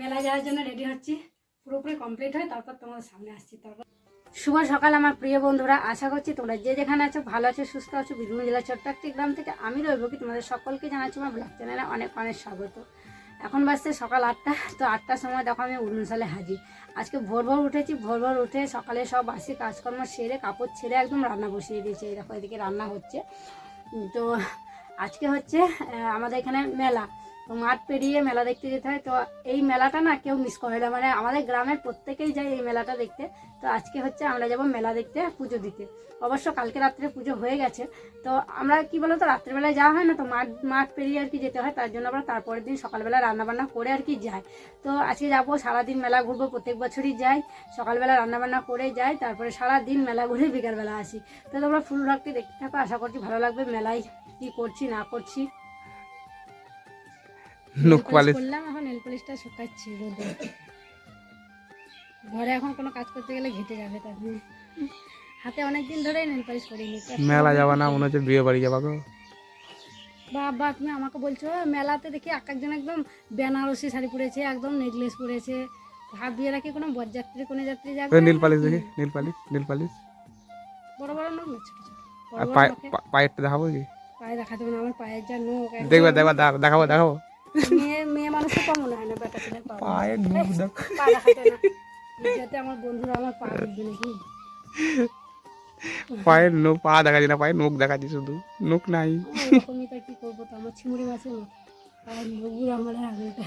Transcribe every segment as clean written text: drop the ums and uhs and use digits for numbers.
মেলা যাওয়ার জন্য রেডি হচ্ছি, পুরোপুরি কমপ্লিট হয় তারপর তোমাদের সামনে আসছি। তারপর শুভ সকাল আমার প্রিয় বন্ধুরা, আশা করছি তোমরা যে যেখানে আছো ভালো আছো, সুস্থ আছো। বীরভূম জেলার ছোট্ট একটি গ্রাম থেকে আমি রইবকি তোমাদের সকলকে জানাচ্ছি আমার ব্লগ চ্যানেলে অনেক অনেক স্বাগত। এখন বাজছে সকাল 8টা। তো 8টার সময় দেখো আমি উড়নশালে হাজির। আজকে ভোর ভোর উঠেছি, ভোর ভোর উঠে সকালে সব বাসি কাজকর্ম সেরে কাপড় ছেড়ে একদম রান্না বসিয়ে দিয়েছি। এই দেখো এদিকে রান্না হচ্ছে। তো আজকে হচ্ছে আমাদের এখানে মেলা, তো মাঠ পেরিয়ে মেলা দেখতে যেতে হয়। তো এই মেলাটা না কেউ মিস করে না, মানে আমাদের গ্রামের প্রত্যেকেই যায় এই মেলাটা দেখতে। তো আজকে হচ্ছে আমরা যাব মেলা দেখতে, পুজো দিতে। অবশ্য কালকে রাত্রে পুজো হয়ে গেছে। তো আমরা কি বলো তো রাত্রেবেলায় যাওয়া হয় না, তো মাঠ পেরিয়ে আর কি যেতে হয়। তার জন্য আমরা তারপরের দিন সকালবেলা রান্নাবান্না করে আর কি যাই। তো আজকে যাবো, সারাদিন মেলা ঘুরবো, প্রত্যেক বছরই যাই। সকালবেলা রান্নাবান্না করে যাই, তারপরে সারাদিন মেলা ঘুরে বিকালবেলা আসি। তো তোমরা ফুল ভ্লগটি দেখতে থাকো, আশা করছি ভালো লাগবে। মেলায় কি করছি না করছি করলাম, এখন নেল পলিশটা শুকাচ্ছি রোদে। ঘরে এখন কোনো কাজ করতে গেলে ঘেটে যাবে, তার হাতে অনেকদিন ধরে নেল পলিশ করিনি। মেলা যাবা না, মনে হচ্ছে বিয়ে বাড়ি যাবা গো। বাবা তুমি আমাকে বলছো, মেলাতে দেখি এক একজন একদম বেনারসি শাড়ি পরেছে, একদম নেকলেস পরেছে। ভাবিয়ে রাখি কোনো বরযাত্রী কোনো যাত্রী যাবে। নীল পালিশ দেখি, নীল পালিশ, নীল পালিশ বড় বড় নোক না ছোট ছোট? পায়েরটা দেখাবো কি? পায়ে দেখাতে হবে না, আমার পায়ের যা নোক। দেখবে দেখবা, দেখাবো দেখাবো। মেয়ে মানুষের কম মনে হয় না, বেটা ছেলের পা পায়ের নোক দেখ, পা দেখাতে না, যাতে আমার বন্ধুরা আমার পা দেখবে নাকি। পায়ের নোক, পা দেখাচ্ছি না, পায়ের নোক দেখাচ্ছি শুধু, নোক নাই। এরকমই তো কি করবো, তো আমার চিংড়ি মাছের মতো পায়ের নোকগুলো আমার আগেটা।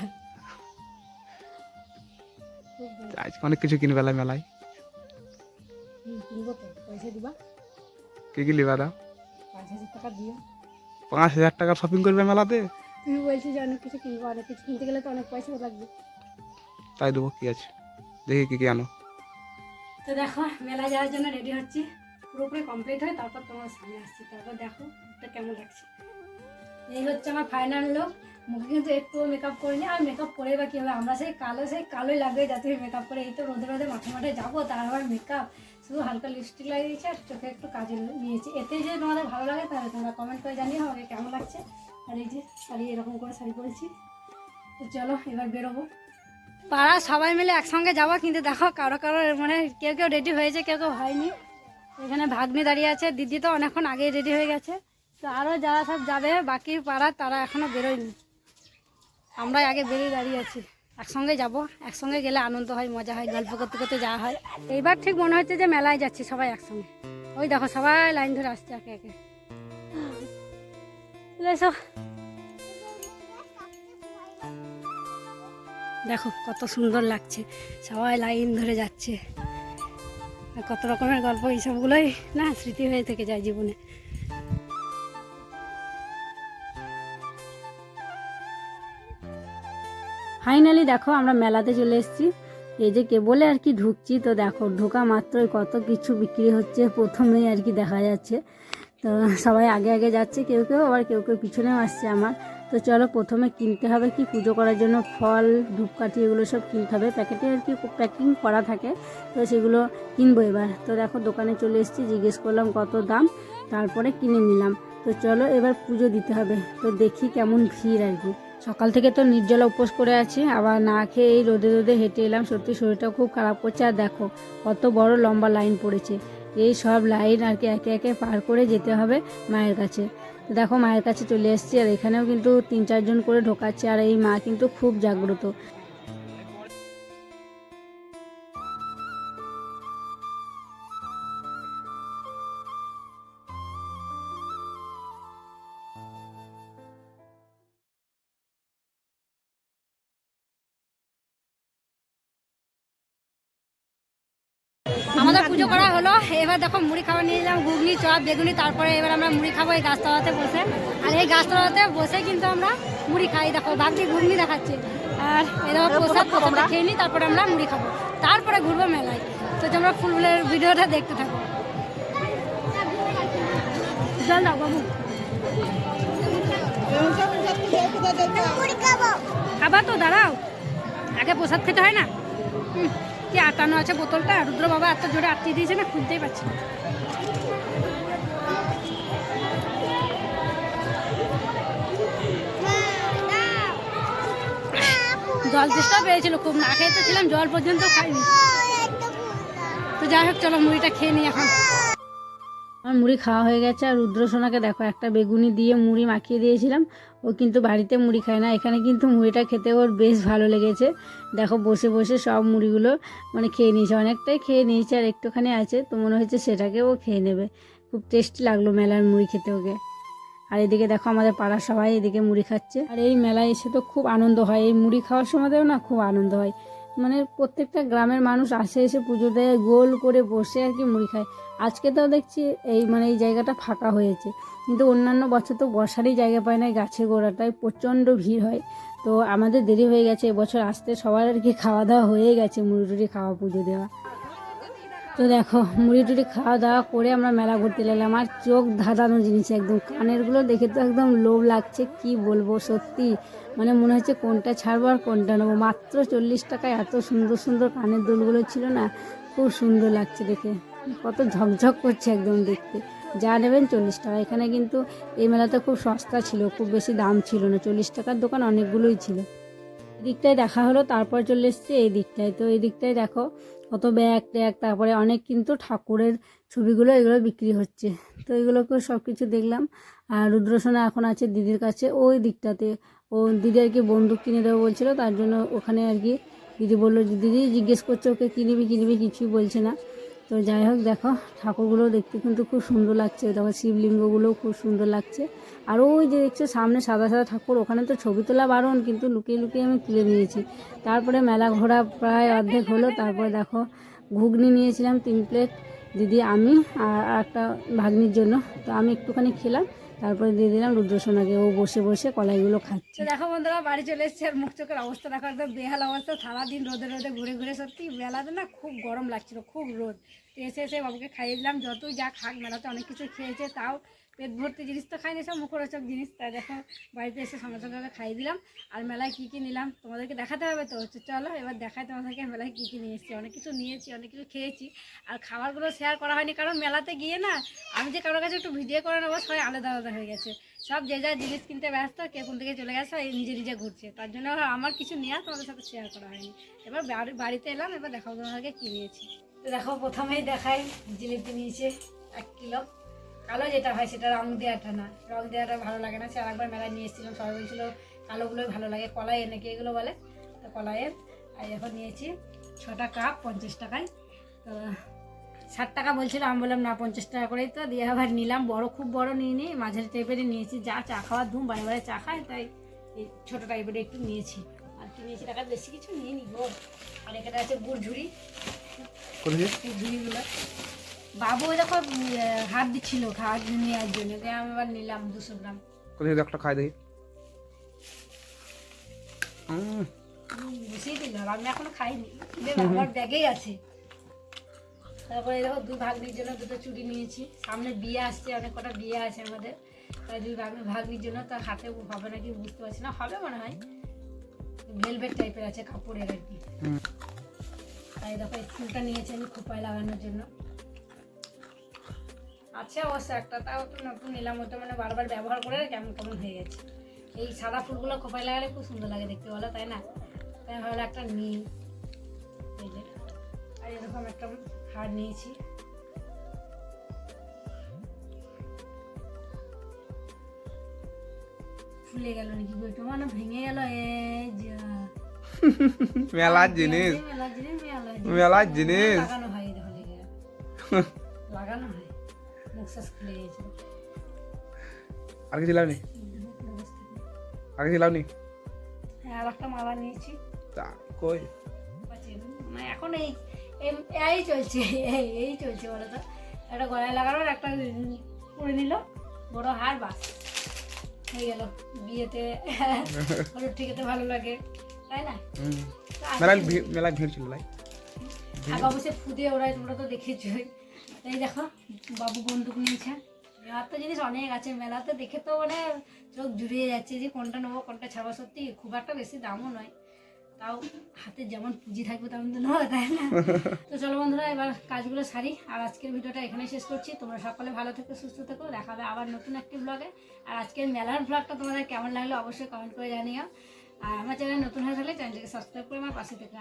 আজকে অনেক কিছু কিনবে মেলায়। কিনবো তো, পয়সা দিবা। কি কি লিবা দাও? 5,000 টাকা দিও। 5,000 টাকা শপিং করবে মেলাতে? তুমি বলছি যে অনেক কিছু কিনবো, অনেক কিছু কিনতে গেলে তো অনেক পয়সা লাগবে। তাই দেবো, কি আছে দেখি কি কি আনো। তো দেখো মেলা যাওয়ার জন্য রেডি হচ্ছি, পুরোপুরি কমপ্লিট হয় তারপর তোমার সামনে আসছি। তারপর দেখো এটা কেমন লাগছে। এই হচ্ছে আমার ফাইনাল লুক। মুখে কিন্তু একটু মেকআপ করিনি, আর মেকআপ করে বা কী হবে, আমরা সেই কালোই লাগবে যাতে মেকআপ করে। এই তো রোদে রোদে মাঠে মাঠে যাবো, তার আবার মেকআপ, শুধু হালকা লিপস্টিক লাগিয়ে দিয়েছি আর চোখে একটু কাজল নিয়েছি। এতে যে তোমাদের ভালো লাগে তাহলে তোমরা কমেন্ট করে জানিও আমাকে কেমন লাগছে। আর এই যে শাড়ি, এরকম করে শাড়ি পরেছি। তো চলো এবার বেরোবো। পাড়া সবাই মিলে একসঙ্গে যাবো, কিন্তু দেখো কারো কারো মানে কেউ কেউ রেডি হয়েছে, কেউ কেউ হয়নি। এখানে ভাগ্নি দাঁড়িয়ে আছে, দিদি তো অনেকক্ষণ আগেই রেডি হয়ে গেছে। তো আরও যারা সব যাবে বাকি পাড়ার, তারা এখনও বেরোয়নি। আমরাই আগে বেরিয়ে দাঁড়িয়ে আছি। একসঙ্গে যাব, একসঙ্গে গেলে আনন্দ হয়, মজা হয়, গল্প করতে করতে যাওয়া হয়। এইবার ঠিক মনে হচ্ছে যে মেলায় যাচ্ছি সবাই একসঙ্গে। ওই দেখো সবাই লাইন ধরে আসছে একে একে। এসো দেখো কত সুন্দর লাগছে, সবাই লাইন ধরে যাচ্ছে। কত রকমের গল্প, এইসবগুলোই না স্মৃতি হয়ে থেকে যায় জীবনে। ফাইনালি দেখো আমরা মেলাতে চলে এসেছি। এই যে কেবলে আর কি ঢুকছি, তো দেখো ঢোকা মাত্রই কত কিছু বিক্রি হচ্ছে প্রথমেই আর কি দেখা যাচ্ছে। তো সবাই আগে আগে যাচ্ছে, কেউ কেউ আবার কেউ কেউ পিছনেও আসছে আমার। তো চলো প্রথমে কিনতে হবে কি, পুজো করার জন্য ফল, ধূপকাঠি, এগুলো সব কিনতে হবে। প্যাকেটে আর কি প্যাকিং করা থাকে, তো সেগুলো কিনবো এবার। তো দেখো দোকানে চলে এসেছি, জিজ্ঞেস করলাম কত দাম, তারপরে কিনে নিলাম। তো চলো এবার পুজো দিতে হবে। তো দেখি কেমন ভিড় আর কি। সকাল থেকে তো নির্জলা উপোস করে আছি, আবার না খেয়ে এই রোদে রোদে হেঁটে এলাম। সত্যি শরীরটা খুব খারাপ করছে। আর দেখো কত বড় লম্বা লাইন পড়েছে। এই সব লাইন আর কি একে একে পার করে যেতে হবে মায়ের কাছে। তো দেখো মায়ের কাছে চলে এসেছি, আর এখানেও কিন্তু 3-4 জন করে ঢোকাচ্ছে। আর এই মা কিন্তু খুব জাগ্রত। আমাদের পুজো করা হলো, এবার দেখো মুড়ি খাবার নিয়ে নিলাম, ঘুগনি, চপ, বেগুনি। তারপরে এবার আমরা মুড়ি খাবো এই গাছতলাতে বসে। আর এই গাছতলাতে বসে কিন্তু আমরা মুড়ি খাই। দেখো বাকি ঘুগনি দেখাচ্ছে, আর এরকম প্রসাদ খেয়ে নিই, তারপরে আমরা মুড়ি খাবো, তারপরে ঘুরবো মেলায়। তো তোমরা ফুলের ভিডিওটা দেখতে থাকো। চল দাও বাবু, খাবার তো দাঁড়াও, আগে প্রসাদ খেতে হয় না। কি আটানো আছে বোতলটা, রুদ্র বাবা এত জোরে আটকে দিয়েছে না, খুলতেই পারছি না। জল তেষ্টা পেয়েছিল খুব, না খেয়ে তো ছিলাম, জল পর্যন্ত খাইনি। তো যাই হোক চলো মুড়িটা খেয়ে নিই এখন। আমার মুড়ি খাওয়া হয়ে গেছে। আর রুদ্রসোনাকে দেখো একটা বেগুনি দিয়ে মুড়ি মাখিয়ে দিয়েছিলাম, ও কিন্তু বাড়িতে মুড়ি খায় না, এখানে কিন্তু মুড়িটা খেতে ওর বেশ ভালো লেগেছে। দেখো বসে বসে সব মুড়িগুলো মানে খেয়ে নিয়েছে, অনেকটাই খেয়ে নিয়েছে, আর একটুখানি আছে তো মনে হচ্ছে সেটাকে ও খেয়ে নেবে। খুব টেস্টি লাগলো মেলার মুড়ি খেতে ওকে। আর এদিকে দেখো আমাদের পাড়ার সবাই এদিকে মুড়ি খাচ্ছে। আর এই মেলায় এসে তো খুব আনন্দ হয়, এই মুড়ি খাওয়ার সময়তেও না খুব আনন্দ হয়। মানে প্রত্যেকটা গ্রামের মানুষ আসে, এসে পুজো দেয়, গোল করে বসে আর কি মুড়ি খায়। আজকে তো দেখছি এই জায়গাটা ফাঁকা হয়েছে, কিন্তু অন্যান্য বছর তো বসারই জায়গা পায় না, গাছের গোড়াটায় প্রচণ্ড ভিড় হয়। তো আমাদের দেরি হয়ে গেছে এবছর আসতে, সবার আর কি খাওয়া দাওয়া হয়ে গেছে, মুড়ি টুড়ি খাওয়া, পুজো দেওয়া। তো দেখো মুড়ি টুড়ি খাওয়া দাওয়া করে আমরা মেলা ঘুরতে এলাম। আর চোখ ধাঁধানো জিনিস একদম, কানেরগুলো দেখে তো একদম লোভ লাগছে, কি বলবো সত্যি। মানে মনে হচ্ছে কোনটা ছাড়বো আর কোনটা নেবো। মাত্র 40 টাকায় এত সুন্দর সুন্দর কানের দুলগুলো ছিল না, খুব সুন্দর লাগছে দেখে, কত ঝকঝক করছে একদম দেখতে। যা নেবেন 40 টাকা। এখানে কিন্তু এই মেলাতে খুব সস্তা ছিল, খুব বেশি দাম ছিল না, 40 টাকার দোকান অনেকগুলোই ছিল। এদিকটায় দেখা হলো, তারপর চলে এসছে এই দিকটায়। তো এই দিকটায় দেখো কত ব্যাগ ট্যাগ, তারপরে অনেক কিন্তু ঠাকুরের ছবিগুলো এগুলো বিক্রি হচ্ছে। তো এগুলোকে সব কিছু দেখলাম। আর রুদ্রসোনা এখন আছে দিদির কাছে ওই দিকটাতে, ও দিদি আর কি বন্দুক কিনে দেবো বলছিল, তার জন্য ওখানে আর কি দিদি বললো যে দিদি জিজ্ঞেস করছে ওকে কিনবি কিছুই বলছে না। তো যাই হোক দেখো ঠাকুরগুলো দেখতে কিন্তু খুব সুন্দর লাগছে, দেখো শিবলিঙ্গগুলোও খুব সুন্দর লাগছে। আর ওই যে দেখছো সামনে সাদা সাদা ঠাকুর, ওখানে তো ছবি তোলা বারণ, কিন্তু লুকিয়ে লুকিয়ে আমি তুলে নিয়েছি। তারপরে মেলা ঘোরা প্রায় অর্ধেক হলো। তারপরে দেখো ঘুগনি নিয়েছিলাম 3 প্লেট, দিদি আমি আর একটা ভাগ্নির জন্য। তো আমি একটুখানি খেলাম, তারপরে দিয়ে দিলাম রুদ্রসোনাকে, ও বসে বসে কলাইগুলো খাচ্ছে। দেখো বন্ধুরা বাড়ি চলে এসেছে, আর মুখ চোখের অবস্থা দেখো একদম বেহাল অবস্থা, সারাদিন রোদে রোদে ঘুরে ঘুরে, সত্যি মেলাতে না খুব গরম লাগছিল, খুব রোদ। তো এসে এসে বাবুকে খাইয়ে দিলাম, যতই যা খাক, মেলাতে অনেক কিছু খেয়েছে, তাও পেট ভর্তি জিনিস তো খাইনি, সব মুখরোচক জিনিস। তাই দেখো বাড়িতে এসে সঙ্গে সঙ্গে ওকে খাইয়ে দিলাম। আর মেলায় কী কী নিলাম তোমাদেরকে দেখাতে হবে, তো হচ্ছে চলো এবার দেখাই তোমাদেরকে মেলায় কী কী নিয়ে এসেছি। অনেক কিছু নিয়েছি, অনেক কিছু খেয়েছি, আর খাবারগুলো শেয়ার করা হয়নি, কারণ মেলাতে গিয়ে না আমি যে কারোর কাছে একটু ভিডিও করে নেবো, সবাই আলাদা আলাদা হয়ে গেছে, সব যে যা জিনিস কিনতে ব্যস্ত, কে কোন থেকে চলে গেছে, এই নিজে নিজে ঘুরছে, তার জন্য আমার কিছু নেওয়া তোমাদের সাথে শেয়ার করা হয়নি। এবার বাড়িতে এলাম, এবার দেখাবো তোমাদেরকে কী নিয়েছি। তো দেখো প্রথমেই দেখাই, জিলিপি নিয়েছে 1 কিলো, কালো যেটা হয় সেটা, রং দেওয়াটা না, রং দেওয়াটা ভালো লাগে না। সে আরেকবার মেলায় নিয়ে এসেছিলাম, সবাই বলছিল কালোগুলোই ভালো লাগে, কলাই এনেকে এগুলো বলে, তো কলাইয়ের। আর এখন নিয়েছি 6টা কাপ 50 টাকায়। তো 60 টাকা বলছিল, আমি বললাম না 50 টাকা করেই তো দিয়ে, আবার নিলাম। খুব বড় নিয়ে নিই, মাঝারি টাইপেরই নিয়েছি, যা চা খাওয়ার ধুম, বারে বারে চা খায়, তাই এই ছোটো টাইপের একটু নিয়েছি। আর কি নিয়েছি টাকা বেশি কিছু নিয়ে নিব। আর এখানে আছে গুড় ঝুড়ি, ঝুড়িগুলো বাবু দেখো হাত দিচ্ছিল খাওয়ার নেওয়ার জন্য, আমি আবার নিলাম 200 গ্রাম। কোথায় একটা খাই দেখি। বসেই দিল, আমি এখনো খাইনি, আমার ব্যাগেই আছে। তারপরে দেখো 2 ভাগ্নির জন্য 2টো চুড়ি নিয়েছি, সামনে বিয়ে আসছে, অনেক কটা বিয়ে আছে আমাদের, তাই 2 ভাগ্নির জন্য। তার হাতে হবে নাকি বুঝতে পারছি না, হবে মনে হয়, ভেলভেট টাইপের আছে কাপড়ের আর কি। তাই দেখো এই ফুলটা নিয়েছি আমি খোপায় লাগানোর জন্য, আছে অবশ্য একটা, তাও একটু নতুন নিলাম, ওটা মানে বারবার ব্যবহার করে কেমন কেমন হয়ে গেছে। এই সাদা ফুলগুলো খোপায় লাগালে খুব সুন্দর লাগে দেখতে, বলো তাই না? তাই ভালো একটা নিই। এই যে আর এরকম একটা হার নিয়েছি, ফুলে গেল নাকি বইটা, মানে ভেঙে গেল। এই যা মেলার জিনিস, মেলার জিনিস লাগানো হয়, দেখো লেগে লাগানো হয়, মুখশ্বাস খুলে গেছে। আর কিছু লাভনি, আর কিছু লাভনি। হ্যাঁ আর একটা মালা নিয়েছি, কই মানে এখন এই চলছে, এই চলছে বলো তো। একটা গলায় লাগানোর, একটা পরে নিল বড় হার, বাস হয়ে গেল। বিয়েতে হলুদ ঠিকাতে ভালো লাগে, তাই না? মেলায় ভিড় ছিল, আগা বসে ফুদে ওরাই, তোমরা তো দেখেছোই। এই দেখো বাবু বন্দুক নিয়েছে, আর তো জিনিস অনেক আছে মেলাতে, দেখে তো মানে চোখ জুড়িয়ে যাচ্ছে যে কোনটা নেবো কোনটা ছাড়বো। সত্যি খুব একটা বেশি দামও নয়, তাও হাতে যেমন পুঁজি থাকবে তেমন তো নয়, তাই না? তো চলো বন্ধুরা এবার কাজগুলো সারি, আর আজকের ভিডিওটা এখানে শেষ করছি। তোমরা সকলে ভালো থেকো, সুস্থ থেকো, দেখা হবে আবার নতুন একটি ব্লগে। আর আজকের মেলার ব্লগটা তোমাদের কেমন লাগলো অবশ্যই কমেন্ট করে জানিও। আর আমার চ্যানেল নতুন হয়ে থাকলে চ্যানেলটিকে সাবস্ক্রাইব করে আমার পাশে থেকে